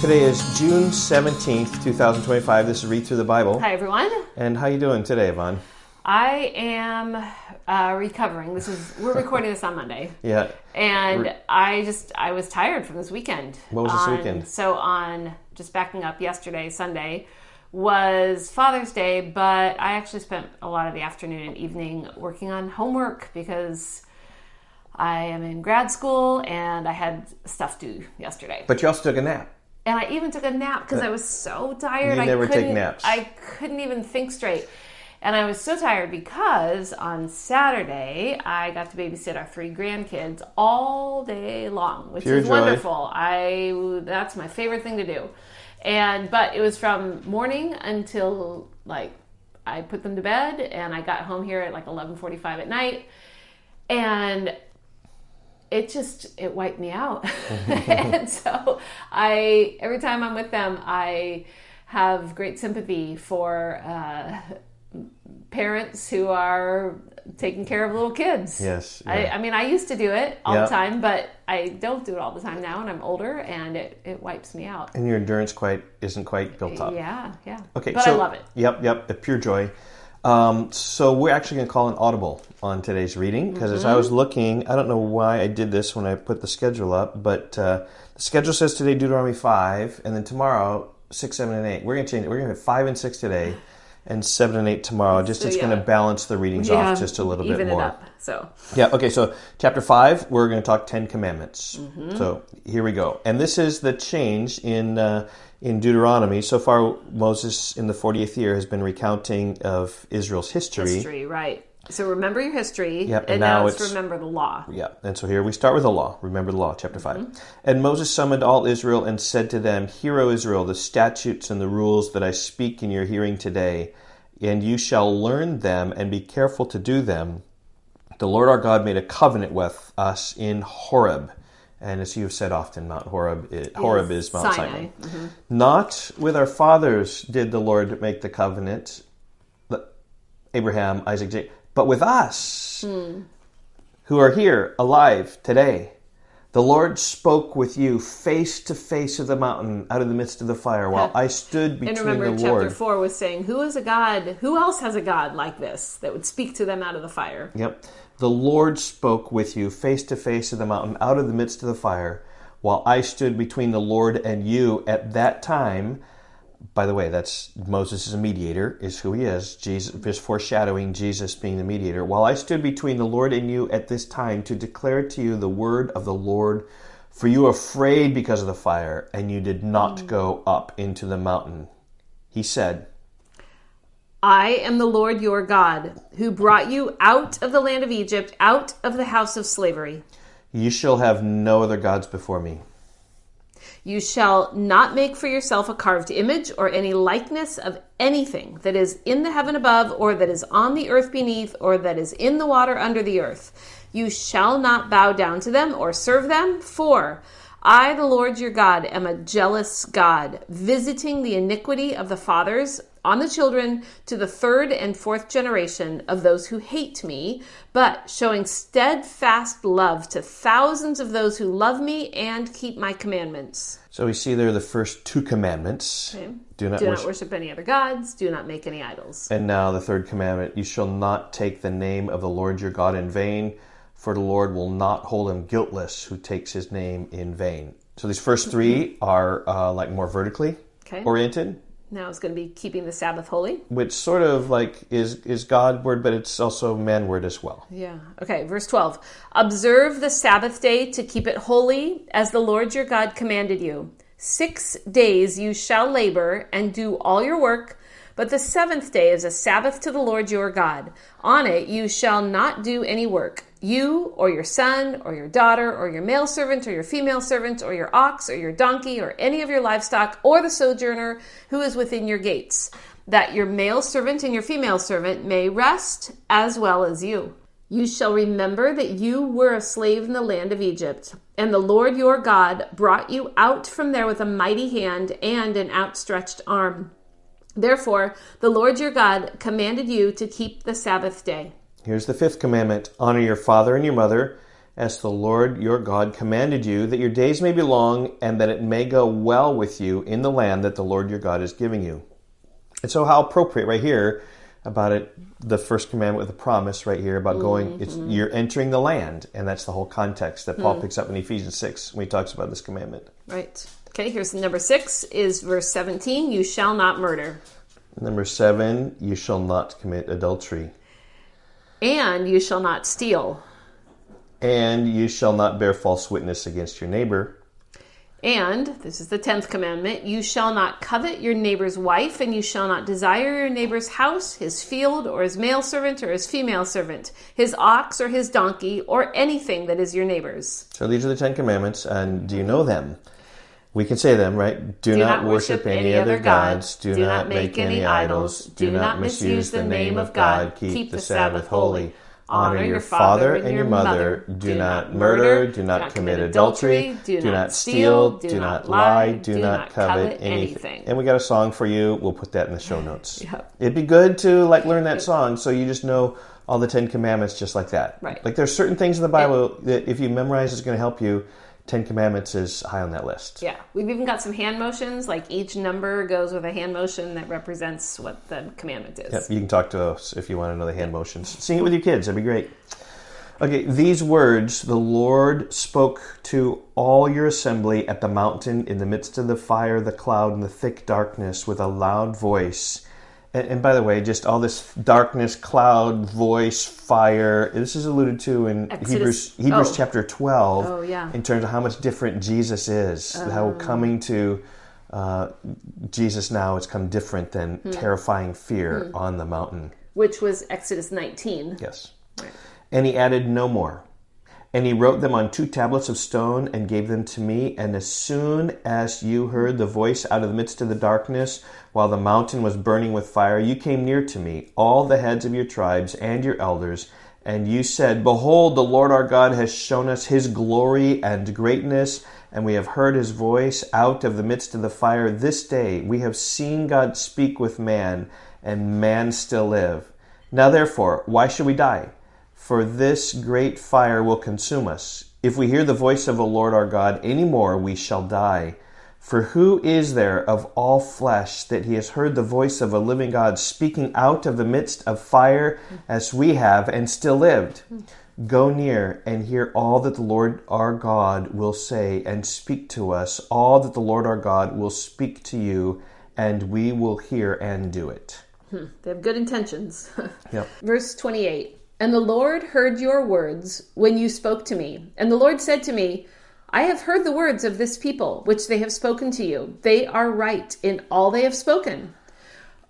Today is June 17th, 2025. This is Read Through the Bible. Hi, everyone. And how you doing today, Yvonne? I am recovering. We're recording this on Monday. Yeah. And I was tired from this weekend. What was this weekend? So just backing up, yesterday, Sunday, was Father's Day, but I actually spent a lot of the afternoon and evening working on homework because I am in grad school and I had stuff due yesterday. But you also took a nap. And I even took a nap because I was so tired. You never take naps. I couldn't even think straight. And I was so tired because on Saturday, I got to babysit our 3 grandkids all day long, which is wonderful. That's my favorite thing to do. But it was from morning until I put them to bed, and I got home here at 11:45 at night. And it wiped me out. And so every time I'm with them, I have great sympathy for parents who are taking care of little kids. Yes. Yeah. I used to do it all the time, but I don't do it all the time now, and I'm older, and it wipes me out. And your endurance isn't quite built up. Yeah. Okay, but I love it. Yep, a pure joy. So we're actually going to call an audible on today's reading, because as I was looking, I don't know why I did this when I put the schedule up, but the schedule says today Deuteronomy 5, and then tomorrow 6, 7, and 8. We're going to change it. We're going to have 5 and 6 today, and 7 and 8 tomorrow. It's going to balance the readings off just a little bit more. Even it up. So. Yeah, okay, so chapter 5, we're going to talk 10 commandments. So here we go. And this is the change in Deuteronomy. So far, Moses in the 40th year has been recounting of Israel's history. History, right. So remember your history, yep, and now it's remember the law. Yeah, and so here we start with the law. Remember the law, chapter 5. And Moses summoned all Israel and said to them, "Hear, O Israel, the statutes and the rules that I speak in your hearing today, and you shall learn them and be careful to do them. The Lord our God made a covenant with us in Horeb." And as you have said often, Mount Horeb, Horeb is Mount Sinai. "Not with our fathers did the Lord make the covenant, Abraham, Isaac, Jacob, but with us, who are here, alive today. The Lord spoke with you face to face of the mountain, out of the midst of the fire, while I stood between the Lord." And remember, chapter 4 was saying, who else has a God like this that would speak to them out of the fire? Yep. "The Lord spoke with you face to face of the mountain, out of the midst of the fire, while I stood between the Lord and you at that time." By the way, that's Moses is a mediator, is who he is. Jesus is foreshadowing Jesus being the mediator. "While I stood between the Lord and you at this time to declare to you the word of the Lord, for you were afraid because of the fire, and you did not go up into the mountain. He said, I am the Lord your God, who brought you out of the land of Egypt, out of the house of slavery. You shall have no other gods before me. You shall not make for yourself a carved image or any likeness of anything that is in the heaven above, or that is on the earth beneath, or that is in the water under the earth. You shall not bow down to them or serve them, for I, the Lord your God, am a jealous God, visiting the iniquity of the fathers on the children to the 3rd and 4th generation of those who hate me, but showing steadfast love to thousands of those who love me and keep my commandments." So we see there the first 2 commandments. Okay. Do not worship any other gods. Do not make any idols. And now the 3rd commandment, "You shall not take the name of the Lord your God in vain, for the Lord will not hold him guiltless who takes his name in vain." So these first 3 are more vertically oriented. Now it's going to be keeping the Sabbath holy. Which sort of is God word, but it's also man word as well. Yeah. Okay, verse 12. "Observe the Sabbath day to keep it holy, as the Lord your God commanded you. 6 days you shall labor and do all your work, but the 7th day is a Sabbath to the Lord your God. On it you shall not do any work. You or your son or your daughter or your male servant or your female servant or your ox or your donkey or any of your livestock or the sojourner who is within your gates, that your male servant and your female servant may rest as well as you. You shall remember that you were a slave in the land of Egypt, and the Lord your God brought you out from there with a mighty hand and an outstretched arm. Therefore, the Lord your God commanded you to keep the Sabbath day." Here's the 5th commandment. "Honor your father and your mother, as the Lord your God commanded you, that your days may be long, and that it may go well with you in the land that the Lord your God is giving you. And so how appropriate right here about it, the first commandment with a promise right here about going, you're entering the land, and that's the whole context that Paul picks up in Ephesians 6 when he talks about this commandment. Right. Okay, here's number 6 is verse 17, you shall not murder. Number 7, you shall not commit adultery. And you shall not steal. And you shall not bear false witness against your neighbor. And, this is the 10th commandment, you shall not covet your neighbor's wife, and you shall not desire your neighbor's house, his field, or his male servant, or his female servant, his ox, or his donkey, or anything that is your neighbor's. So these are the 10 commandments, and do you know them? We can say them, right? Do not worship any other gods. Do not make any idols. Do not misuse the name of God. Keep the Sabbath holy. Honor your father and your mother. Do not murder. Do not commit adultery. Do not steal. Do not lie. Do not covet anything. And we got a song for you. We'll put that in the show notes. Yep. It'd be good to learn that song so you just know all the 10 commandments just like that. Right. Like there's certain things in the Bible that if you memorize is going to help you. 10 Commandments is high on that list. Yeah. We've even got some hand motions. Like each number goes with a hand motion that represents what the commandment is. Yep. You can talk to us if you want to know the hand motions. Sing it with your kids. That'd be great. Okay. These words the Lord spoke to all your assembly at the mountain in the midst of the fire, the cloud, and the thick darkness with a loud voice. And by the way, just all this darkness, cloud, voice, fire, this is alluded to in Hebrews chapter 12 in terms of how much different Jesus is. How coming to Jesus now has come different than terrifying fear on the mountain. Which was Exodus 19. Yes. Right. And he added no more. And he wrote them on 2 tablets of stone and gave them to me. And as soon as you heard the voice out of the midst of the darkness, while the mountain was burning with fire, you came near to me, all the heads of your tribes and your elders, and you said, Behold, the Lord our God has shown us his glory and greatness, and we have heard his voice out of the midst of the fire. This day we have seen God speak with man, and man still live. Now therefore, why should we die? For this great fire will consume us. If we hear the voice of the Lord our God any more, we shall die. For who is there of all flesh that he has heard the voice of a living God speaking out of the midst of fire as we have and still lived? Go near and hear all that the Lord our God will say and speak to us, all that the Lord our God will speak to you, and we will hear and do it. They have good intentions. Yep. Verse 28. And the Lord heard your words when you spoke to me. And the Lord said to me, I have heard the words of this people, which they have spoken to you. They are right in all they have spoken.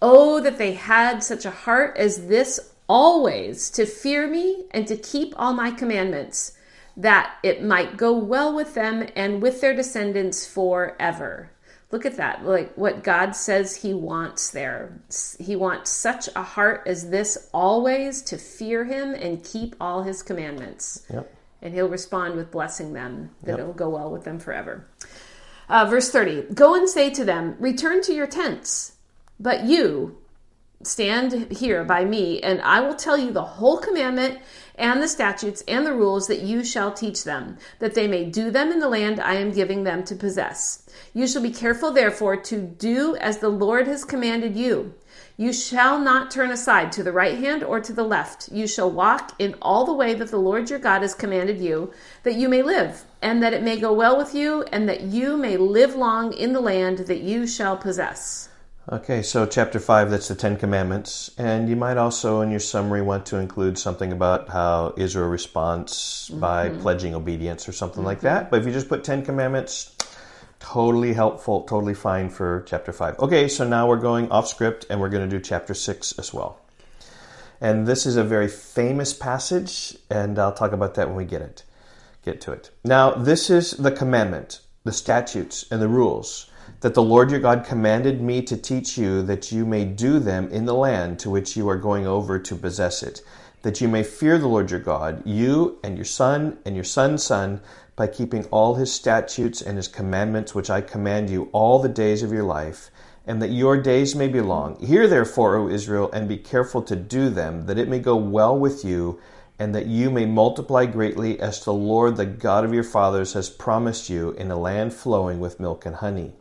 Oh, that they had such a heart as this always, to fear me and to keep all my commandments, that it might go well with them and with their descendants forever. Look at that, like what God says he wants there. He wants such a heart as this always, to fear him and keep all his commandments. Yep. And he'll respond with blessing them, that it will go well with them forever. Verse 30, go and say to them, return to your tents, but you stand here by me, and I will tell you the whole commandment and the statutes and the rules that you shall teach them, that they may do them in the land I am giving them to possess. You shall be careful, therefore, to do as the Lord has commanded you. You shall not turn aside to the right hand or to the left. You shall walk in all the way that the Lord your God has commanded you, that you may live, and that it may go well with you, and that you may live long in the land that you shall possess. Okay, so chapter 5, that's the 10 Commandments. And you might also, in your summary, want to include something about how Israel responds by pledging obedience or something like that. But if you just put 10 Commandments, totally helpful, totally fine for chapter 5. Okay, so now we're going off script, and we're going to do chapter 6 as well. And this is a very famous passage, and I'll talk about that when we get to it. Now, this is the commandment, the statutes, and the rules that the Lord your God commanded me to teach you, that you may do them in the land to which you are going over to possess it, that you may fear the Lord your God, you and your son and your son's son, by keeping all his statutes and his commandments which I command you all the days of your life, and that your days may be long. Hear therefore, O Israel, and be careful to do them, that it may go well with you, and that you may multiply greatly, as the Lord, the God of your fathers, has promised you, in a land flowing with milk and honey.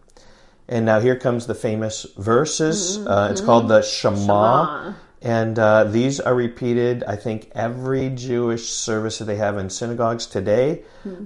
And now here comes the famous verses. It's called the Shema. And these are repeated, I think, every Jewish service that they have in synagogues today.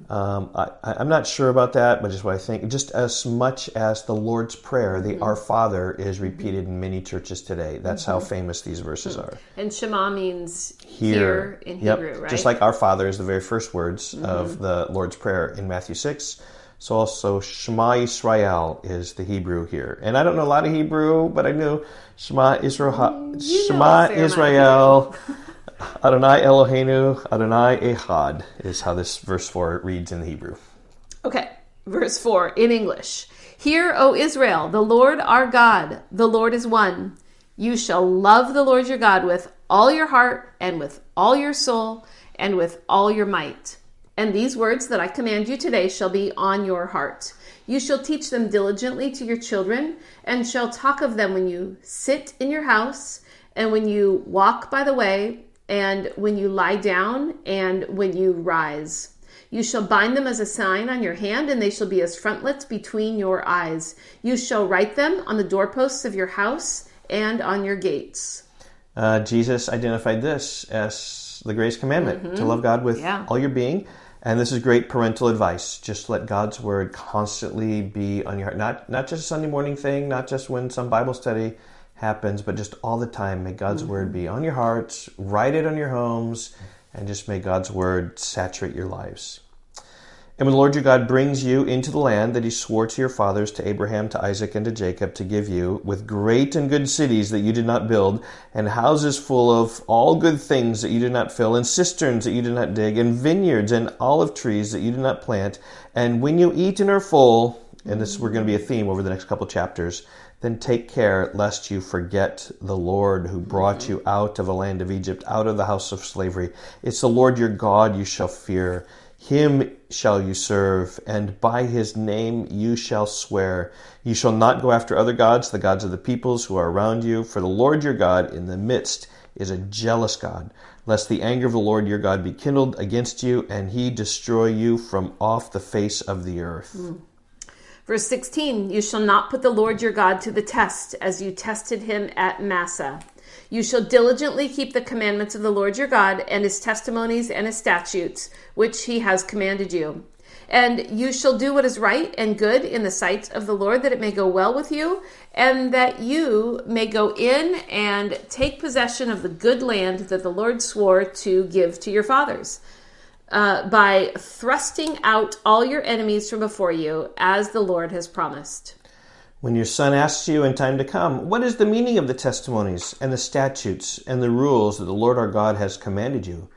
I'm not sure about that, but just what I think. Just as much as the Lord's Prayer, the Our Father, is repeated in many churches today. That's how famous these verses are. And Shema means hear in Hebrew, right? Just like Our Father is the very first words of the Lord's Prayer in Matthew 6. So also Shema Yisrael is the Hebrew here. And I don't know a lot of Hebrew, but I knew Shema Israel, Adonai Eloheinu, Adonai Echad is how this verse 4 reads in the Hebrew. Okay, verse 4 in English. Hear, O Israel, the Lord our God, the Lord is one. You shall love the Lord your God with all your heart and with all your soul and with all your might. And these words that I command you today shall be on your heart. You shall teach them diligently to your children, and shall talk of them when you sit in your house, and when you walk by the way, and when you lie down, and when you rise. You shall bind them as a sign on your hand, and they shall be as frontlets between your eyes. You shall write them on the doorposts of your house and on your gates. Jesus identified this as the greatest commandment, to love God with all your being. And this is great parental advice. Just let God's word constantly be on your heart. Not just a Sunday morning thing, not just when some Bible study happens, but just all the time. May God's word be on your hearts, write it on your homes, and just may God's word saturate your lives. And when the Lord your God brings you into the land that he swore to your fathers, to Abraham, to Isaac, and to Jacob, to give you, with great and good cities that you did not build, and houses full of all good things that you did not fill, and cisterns that you did not dig, and vineyards and olive trees that you did not plant, and when you eat and are full, and this we're going to be a theme over the next couple chapters, then take care lest you forget the Lord who brought you out of the land of Egypt, out of the house of slavery. It's the Lord your God you shall fear. Him shall you serve, and by his name you shall swear. You shall not go after other gods, the gods of the peoples who are around you, for the Lord your God in the midst is a jealous God, lest the anger of the Lord your God be kindled against you, and he destroy you from off the face of the earth. Verse 16, you shall not put the Lord your God to the test, as you tested him at Massah. You shall diligently keep the commandments of the Lord your God, and his testimonies and his statutes, which he has commanded you. And you shall do what is right and good in the sight of the Lord, that it may go well with you, and that you may go in and take possession of the good land that the Lord swore to give to your fathers, by thrusting out all your enemies from before you, as the Lord has promised. When your son asks you in time to come, what is the meaning of the testimonies and the statutes and the rules that the Lord our God has commanded you?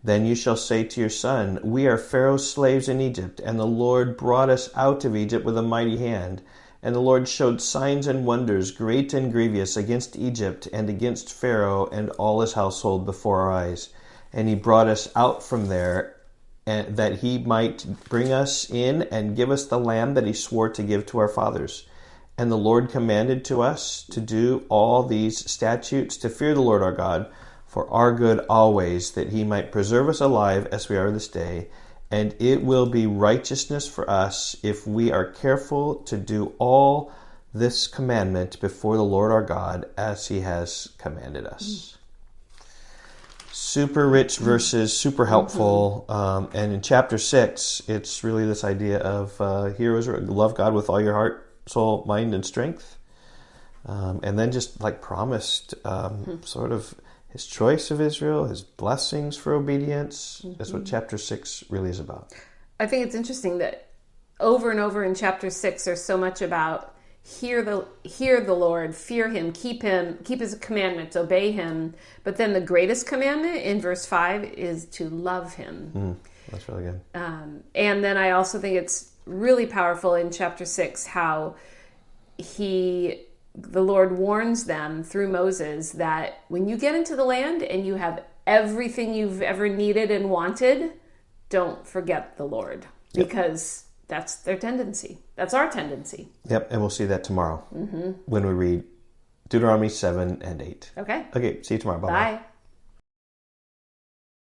Then you shall say to your son, we are Pharaoh's slaves in Egypt, and the Lord brought us out of Egypt with a mighty hand. And the Lord showed signs and wonders, great and grievous, against Egypt and against Pharaoh and all his household before our eyes. And he brought us out from there, and that he might bring us in and give us the land that he swore to give to our fathers. And the Lord commanded to us to do all these statutes, to fear the Lord our God, for our good always, that he might preserve us alive as we are this day. And it will be righteousness for us if we are careful to do all this commandment before the Lord our God, as he has commanded us. Super rich verses, super helpful. And in chapter 6, it's really this idea of hear Israel, love God with all your heart, soul, mind, and strength. And then just like promised sort of his choice of Israel, his blessings for obedience. That's what chapter 6 really is about. I think it's interesting that over and over in chapter 6, there's so much about hear the Lord, fear him, keep his commandments, obey him. But then the greatest commandment in verse 5 is to love him. That's really good. And then I also think it's really powerful in chapter 6 how the Lord warns them through Moses that when you get into the land and you have everything you've ever needed and wanted, don't forget the Lord, because that's their tendency. That's our tendency. Yep, and we'll see that tomorrow when we read Deuteronomy 7 and 8. Okay. Okay, see you tomorrow. Bye-bye. Bye.